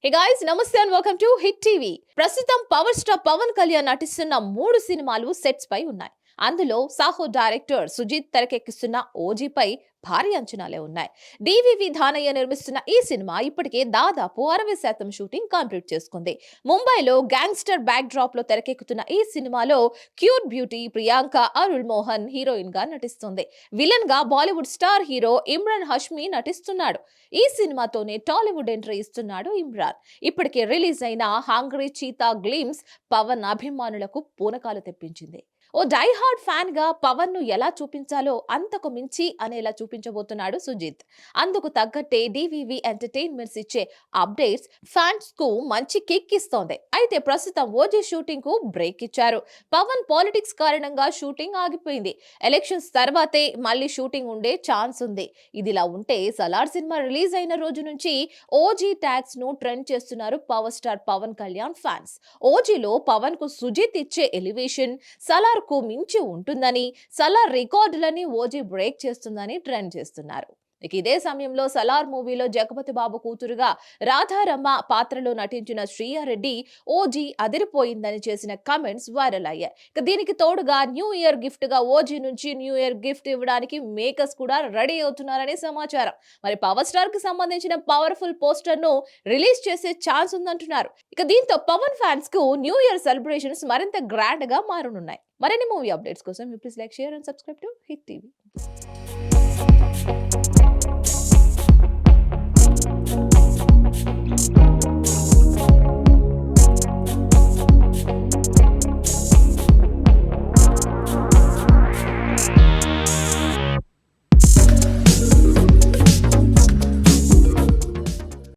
Hey guys, namaste and welcome to Hit TV. ప్రస్తుతం power star Pawan Kalyan నటిస్తున్న 3 సినిమాలు sets పై ఉన్నాయి. అందులో సాహో డైరెక్టర్ సుజిత్ తెరకెక్కిస్తున్న ఓజీపై భారీ అంచనాలే ఉన్నాయి. డివివి దానయ్య నిర్మిస్తున్న ఈ సినిమా ఇప్పటికే దాదాపు 60% షూటింగ్ కంప్లీట్ చేసుకుంది. ముంబైలో గ్యాంగ్స్టర్ బ్యాక్ డ్రాప్ లో తెరకెక్కుతున్న ఈ సినిమాలో cute beauty Priyanka Arul Mohan heroine గా నటిస్తుంది. విలన్ గా బాలీవుడ్ స్టార్ హీరో ఇమ్రాన్ హష్మీ నటిస్తున్నాడు. ఈ సినిమాతోనే టాలీవుడ్ ఎంట్రీ ఇస్తున్నాడు ఇమ్రాన్. ఇప్పటికే రిలీజ్ అయిన హంగ్రీ చీతా గ్లిమ్స్ పవన్ అభిమానులకు పూనకాలు తెప్పించింది. ఓ డై హార్డ్ ఫ్యాన్ గా పవన్ ను ఎలా చూపించాలో అంతకు మించి అనేలా చూపించబోతున్నాడు సుజిత్. అందుకు తగ్గట్టే డివివి ఎంటర్టైన్మెంట్స్ ఇచ్చే అప్డేట్స్ ఫ్యాన్స్ కు మంచి కిక్ ఇస్తోంది. అయితే ప్రస్తుతం ఓజీ షూటింగ్ కు బ్రేక్ ఇచ్చారు. పవన్ పాలిటిక్స్ కారణంగా షూటింగ్ ఆగిపోయింది. ఎలక్షన్స్ తర్వాతే మళ్ళీ షూటింగ్ ఉండే ఛాన్స్ ఉంది. ఇదిలా ఉంటే సలార్ సినిమా రిలీజ్ అయిన రోజు నుంచి ఓజీ ట్యాగ్స్ ను ట్రెండ్ చేస్తున్నారు power star Pawan Kalyan fans. ఓజీలో పవన్ కు సుజిత్ ఇచ్చే ఎలివేషన్ సలార్ కు మించి ఉంటుందని, సలార్ రికార్డులని ఓజీ బ్రేక్ చేస్తుందని ట్రెండ్ చేస్తున్నారు. ఇదే సమయంలో సలార్ మూవీలో జగపతి బాబు కూతురుగా రాధారమ్మ పాత్రలో నటించిన శ్రీయారెడ్డి ఓజీ అదిరిపోయిందని చేసిన కమెంట్స్ వైరల్ అయ్యాయి. దీనికి తోడుగా న్యూ ఇయర్ గిఫ్ట్ గా ఓజీ నుంచి న్యూ ఇయర్ గిఫ్ట్ ఇవ్వడానికి మేకర్స్ కూడా రెడీ అవుతున్నారని సమాచారం. మరి పవర్ స్టార్ కి సంబంధించిన పవర్ఫుల్ పోస్టర్ ను రిలీజ్ చేసే ఛాన్స్ ఉందంటున్నారు. దీంతో పవన్ ఫ్యాన్స్ కు న్యూ ఇయర్ సెలబ్రేషన్స్ మరింత గ్రాండ్ గా మారనున్నాయి. మరిన్ని మూవీ అప్డేట్స్ కోసం please like, share and subscribe to hit TV.